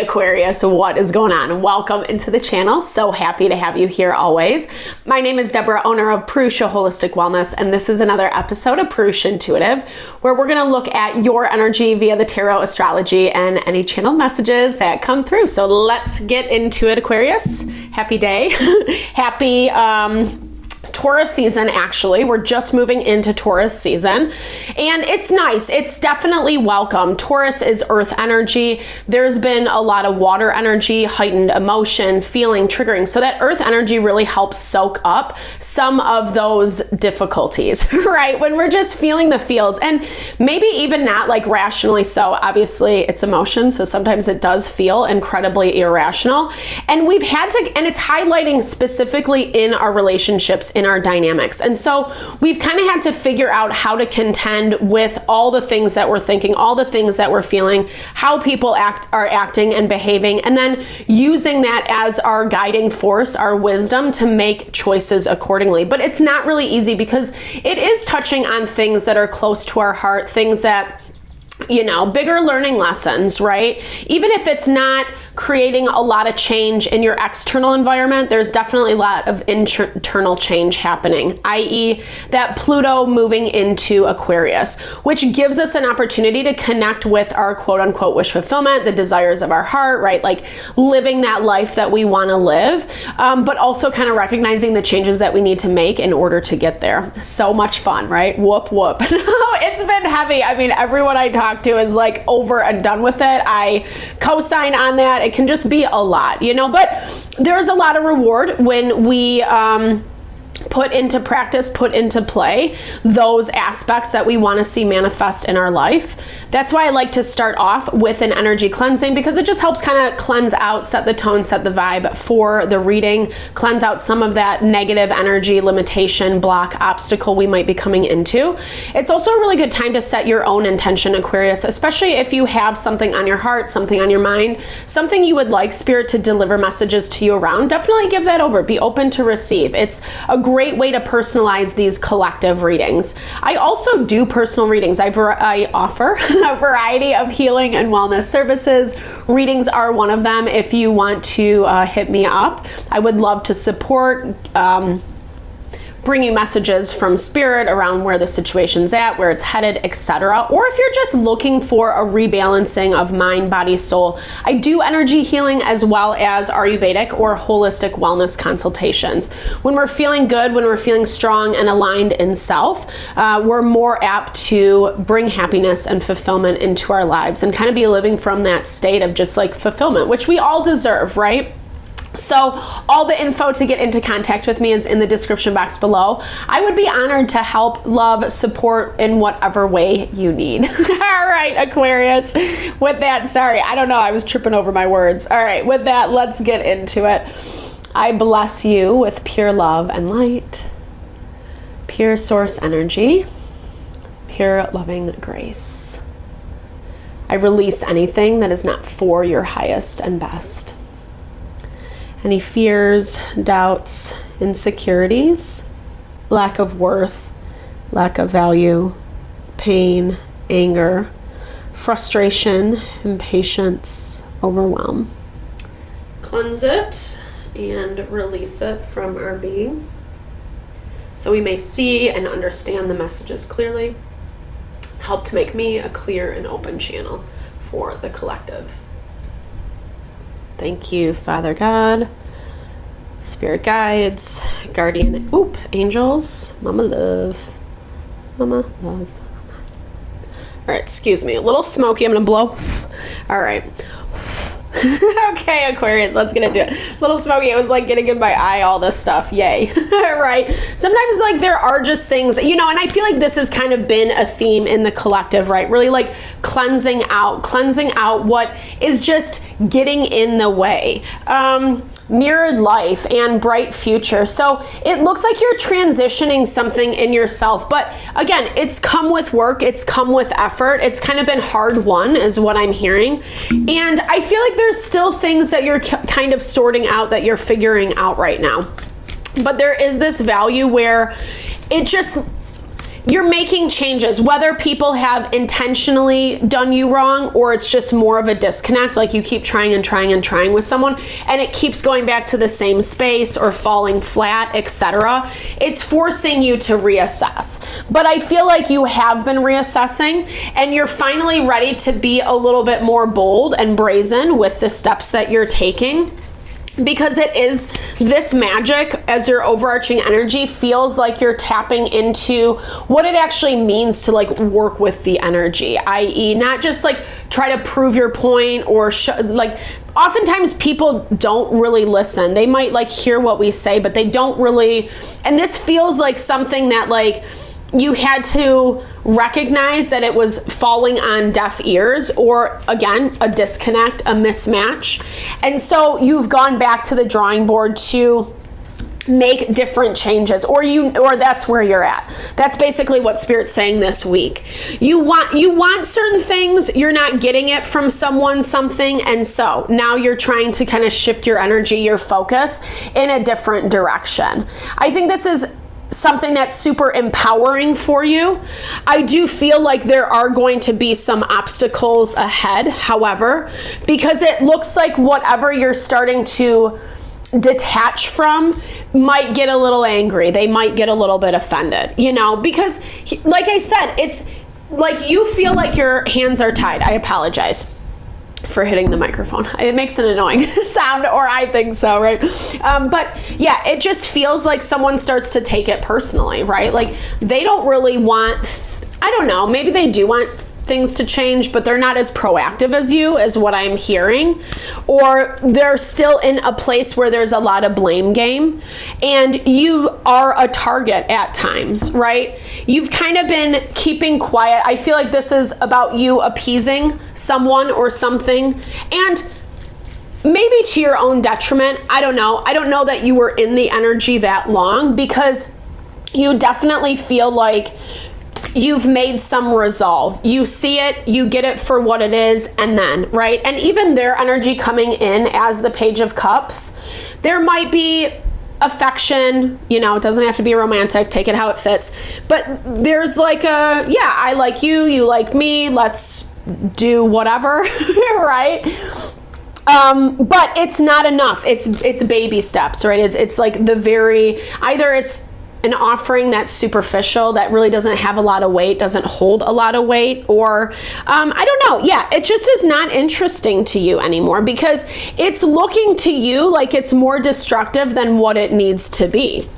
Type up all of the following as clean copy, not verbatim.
Aquarius, what is going on? Welcome into the channel. So happy to have you here always. My name is Deborah, owner of Purusha Holistic Wellness, and this is another episode of Purusha Intuitive, where we're going to look at your energy via the tarot, astrology, and any channeled messages that come through. So let's get into it, Aquarius. Happy day. Happy Taurus season, actually. We're just moving into Taurus season, and it's nice. It's definitely welcome. Taurus is earth energy. There's been a lot of water energy, heightened emotion, feeling, triggering. So that earth energy really helps soak up some of those difficulties, right? When we're just feeling the feels, and maybe even not like rationally so. Obviously, it's emotion, so sometimes it does feel incredibly irrational. And we've had to, and it's highlighting specifically in our relationships, in our dynamics. And so we've kind of had to figure out how to contend with all the things that we're thinking, all the things that we're feeling, how people are acting and behaving, and then using that as our guiding force, our wisdom to make choices accordingly. But it's not really easy because it is touching on things that are close to our heart, things that, you know, bigger learning lessons, right? Even if it's not creating a lot of change in your external environment, there's definitely a lot of internal change happening, i.e. that Pluto moving into Aquarius, which gives us an opportunity to connect with our quote unquote wish fulfillment, the desires of our heart, right? Like living that life that we want to live, but also kind of recognizing the changes that we need to make in order to get there. So much fun, right? Whoop, whoop. It's been heavy. I mean, everyone I talk to is like over and done with it. I co-sign on that. It can just be a lot, you know, but there's a lot of reward when we put into practice, put into play those aspects that we want to see manifest in our life. That's why I like to start off with an energy cleansing, because it just helps kind of cleanse out, set the tone, set the vibe for the reading, cleanse out some of that negative energy, limitation, block, obstacle we might be coming into. It's also a really good time to set your own intention, Aquarius, especially if you have something on your heart, something on your mind, something you would like Spirit to deliver messages to you around. Definitely give that over. Be open to receive. It's a great way to personalize these collective readings. I also do personal readings. I offer a variety of healing and wellness services. Readings are one of them. If you want to hit me up, I would love to support, bring you messages from Spirit around where the situation's at, where it's headed, etc. Or if you're just looking for a rebalancing of mind, body, soul, I do energy healing as well as Ayurvedic or holistic wellness consultations. When we're feeling good, when we're feeling strong and aligned in self, we're more apt to bring happiness and fulfillment into our lives and kind of be living from that state of just like fulfillment, which we all deserve, right? So all the info to get into contact with me is in the description box below. I would be honored to help, love, support in whatever way you need. All right, Aquarius. With that, sorry, I don't know, I was tripping over my words. All right, with that, let's get into it. I bless you with pure love and light, pure source energy, pure loving grace. I release anything that is not for your highest and best. Any fears, doubts, insecurities, lack of worth, lack of value, pain, anger, frustration, impatience, overwhelm. Cleanse it and release it from our being so we may see and understand the messages clearly. Help to make me a clear and open channel for the collective. Thank you, Father God, Spirit guides, guardian, angels, Mama love, Mama love. All right, excuse me, a little smoky, I'm gonna blow. All right. Okay, Aquarius, let's get into it. A little smoky, it was like getting in my eye, all this stuff, yay. Right? Sometimes like there are just things, you know, and I feel like this has kind of been a theme in the collective, right? Really like cleansing out what is just getting in the way. Mirrored life and bright future. So it looks like you're transitioning something in yourself, but again, it's come with work, it's come with effort, it's kind of been hard won is what I'm hearing. And I feel like there's still things that you're kind of sorting out, that you're figuring out right now. But there is this value where it just you're making changes, whether people have intentionally done you wrong or it's just more of a disconnect, like you keep trying and trying and trying with someone and it keeps going back to the same space or falling flat, etc. It's forcing you to reassess. But I feel like you have been reassessing and you're finally ready to be a little bit more bold and brazen with the steps that you're taking. Because it is this magic as your overarching energy feels like you're tapping into what it actually means to like work with the energy, i.e. not just like try to prove your point or like oftentimes people don't really listen. They might like hear what we say, but they don't really, and this feels like something that like you had to recognize that it was falling on deaf ears or again, a disconnect, a mismatch. And so you've gone back to the drawing board to make different changes or that's where you're at. That's basically what Spirit's saying this week. You want certain things, you're not getting it from something, and so now you're trying to kind of shift your energy, your focus in a different direction. I think this is something that's super empowering for you. I do feel like there are going to be some obstacles ahead, however, because it looks like whatever you're starting to detach from might get a little angry. They might get a little bit offended, because like I said, it's like you feel like your hands are tied. I apologize for hitting the microphone. It makes an annoying sound, or I think so, right? But yeah, it just feels like someone starts to take it personally, right? Like they don't really want, I don't know, maybe they do want things to change, but they're not as proactive as you, is what I'm hearing. Or they're still in a place where there's a lot of blame game and you are a target at times, right? You've kind of been keeping quiet. I feel like this is about you appeasing someone or something, and maybe to your own detriment. I don't know. I don't know that you were in the energy that long, because you definitely feel like you've made some resolve. You see it, you get it for what it is, and then, right? And even their energy coming in as the Page of Cups, there might be affection, it doesn't have to be romantic, take it how it fits. But there's like I like you, you like me, let's do whatever, right? But it's not enough. It's baby steps, right? It's like either it's an offering that's superficial, that really doesn't have a lot of weight, doesn't hold a lot of weight, or I don't know. Yeah, it just is not interesting to you anymore because it's looking to you like it's more destructive than what it needs to be.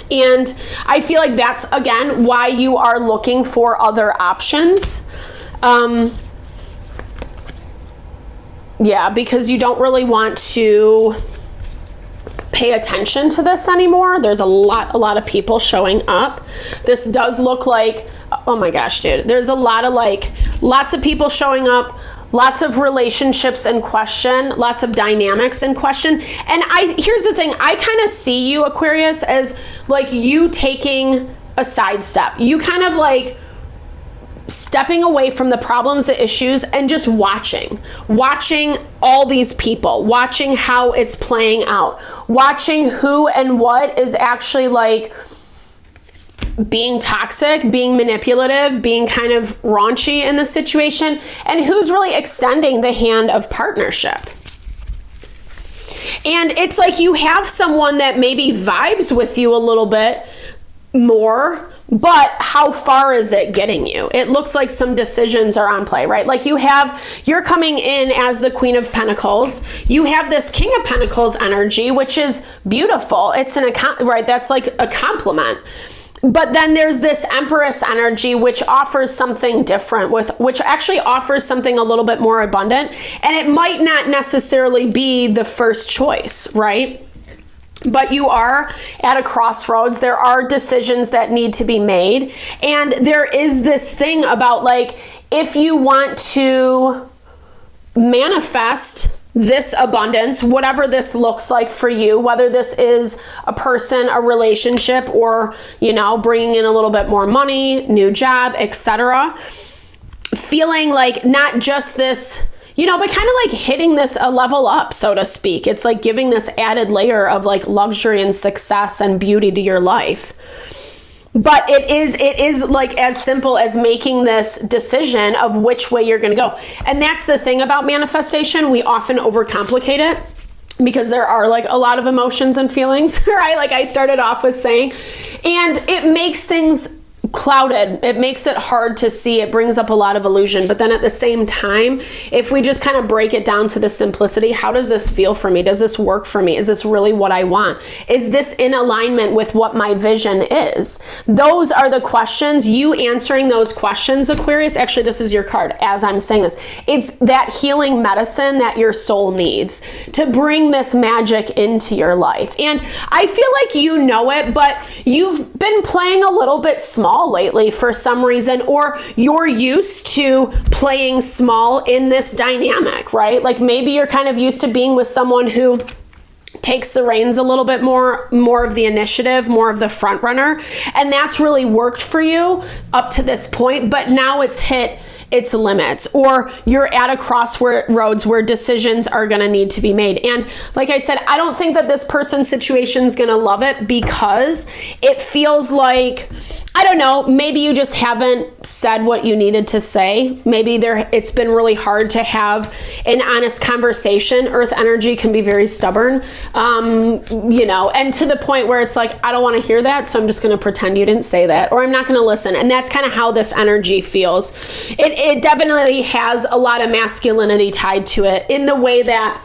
And I feel like that's, again, why you are looking for other options. Yeah, because you don't really want to pay attention to this anymore. There's a lot of people showing up. This does look like, oh my gosh, dude, there's a lot of lots of people showing up, lots of relationships in question, lots of dynamics in question. And here's the thing, I kind of see you, Aquarius, as like you taking a sidestep. You kind of like stepping away from the problems, the issues, and just watching all these people, watching how it's playing out, watching who and what is actually like being toxic, being manipulative, being kind of raunchy in the situation, and who's really extending the hand of partnership. And it's like you have someone that maybe vibes with you a little bit more, but how far is it getting you? It looks like some decisions are on play, right? Like you're coming in as the Queen of Pentacles. You have this King of Pentacles energy, which is beautiful. It's right? That's like a compliment. But then there's this Empress energy, which offers something different, which actually offers something a little bit more abundant. And it might not necessarily be the first choice, right? But you are at a crossroads. There are decisions that need to be made. And there is this thing about like, if you want to manifest this abundance, whatever this looks like for you, whether this is a person, a relationship, or, bringing in a little bit more money, new job, etc., feeling like not just this, but kind of like hitting this a level up, so to speak. It's like giving this added layer of like luxury and success and beauty to your life. But it is like as simple as making this decision of which way you're going to go. And that's the thing about manifestation. We often overcomplicate it because there are like a lot of emotions and feelings, right? Like I started off with saying, and it makes things clouded. It makes it hard to see. It brings up a lot of illusion. But then at the same time, if we just kind of break it down to the simplicity, how does this feel for me? Does this work for me? Is this really what I want? Is this in alignment with what my vision is? Those are the questions. You answering those questions, Aquarius, actually, this is your card as I'm saying this. It's that healing medicine that your soul needs to bring this magic into your life. And I feel like you know it, but you've been playing a little bit small lately for some reason, or you're used to playing small in this dynamic, right? Like maybe you're kind of used to being with someone who takes the reins a little bit more of the initiative, more of the front runner. And that's really worked for you up to this point, but now it's hit its limits, or you're at a crossroads where decisions are going to need to be made. And like I said, I don't think that this person's situation is going to love it because it feels like, I don't know, maybe you just haven't said what you needed to say. Maybe it's been really hard to have an honest conversation. Earth energy can be very stubborn, and to the point where it's like, I don't want to hear that, so I'm just going to pretend you didn't say that, or I'm not going to listen. And that's kind of how this energy feels. It definitely has a lot of masculinity tied to it in the way that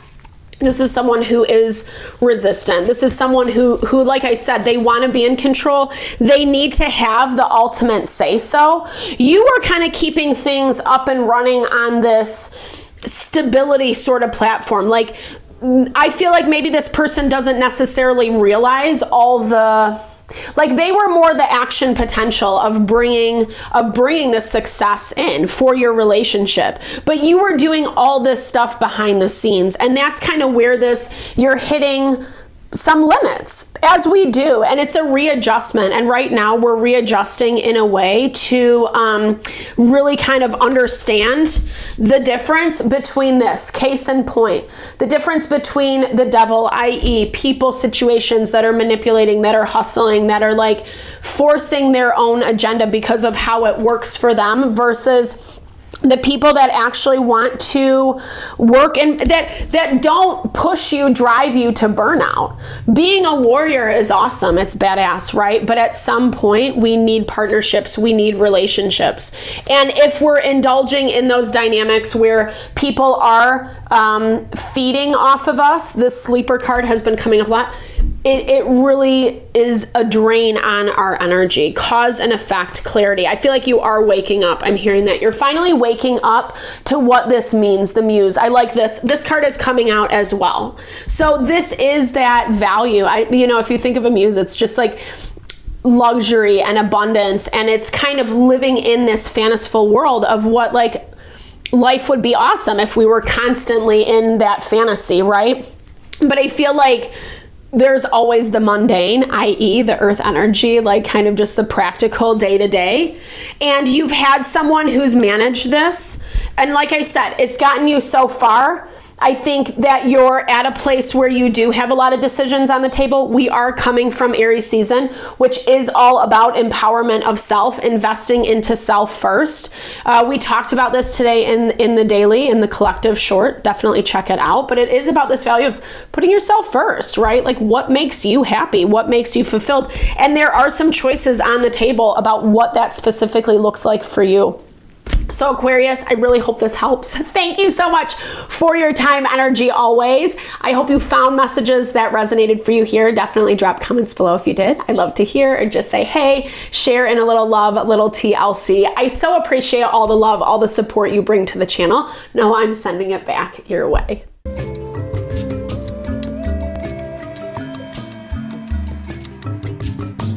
this is someone who is resistant. This is someone who, like I said, they want to be in control. They need to have the ultimate say-so. You are kind of keeping things up and running on this stability sort of platform. Like, I feel like maybe this person doesn't necessarily realize all the, like they were more the action potential of bringing this success in for your relationship, but you were doing all this stuff behind the scenes, and that's kind of where you're hitting some limits, as we do, and it's a readjustment. And right now we're readjusting in a way to really kind of understand the difference between this. Case in point, the difference between the devil, i.e. people, situations that are manipulating, that are hustling, that are like forcing their own agenda because of how it works for them, versus the people that actually want to work and that don't push you, drive you to burnout. Being a warrior is awesome. It's badass, right? But at some point we need partnerships. We need relationships. And if we're indulging in those dynamics where people are feeding off of us, the sleeper card has been coming up a lot. It really is a drain on our energy. Cause and effect clarity. I feel like you are waking up. I'm hearing that. You're finally waking up to what this means, the muse. I like this. This card is coming out as well. So this is that value. If you think of a muse, it's just like luxury and abundance. And it's kind of living in this fanciful world of what like life would be awesome if we were constantly in that fantasy, right? But I feel like there's always the mundane, i.e. the earth energy, like kind of just the practical day to day. And you've had someone who's managed this. And like I said, it's gotten you so far. I think that you're at a place where you do have a lot of decisions on the table. We are coming from Aries season, which is all about empowerment of self, investing into self first. We talked about this today in the daily, in the collective short. Definitely check it out. But it is about this value of putting yourself first, right? Like what makes you happy? What makes you fulfilled? And there are some choices on the table about what that specifically looks like for you. So Aquarius, I really hope this helps. Thank you so much for your time, energy always. I hope you found messages that resonated for you here. Definitely drop comments below if you did. I'd love to hear, or just say, hey, share in a little love, a little TLC. I so appreciate all the love, all the support you bring to the channel. No, I'm sending it back your way.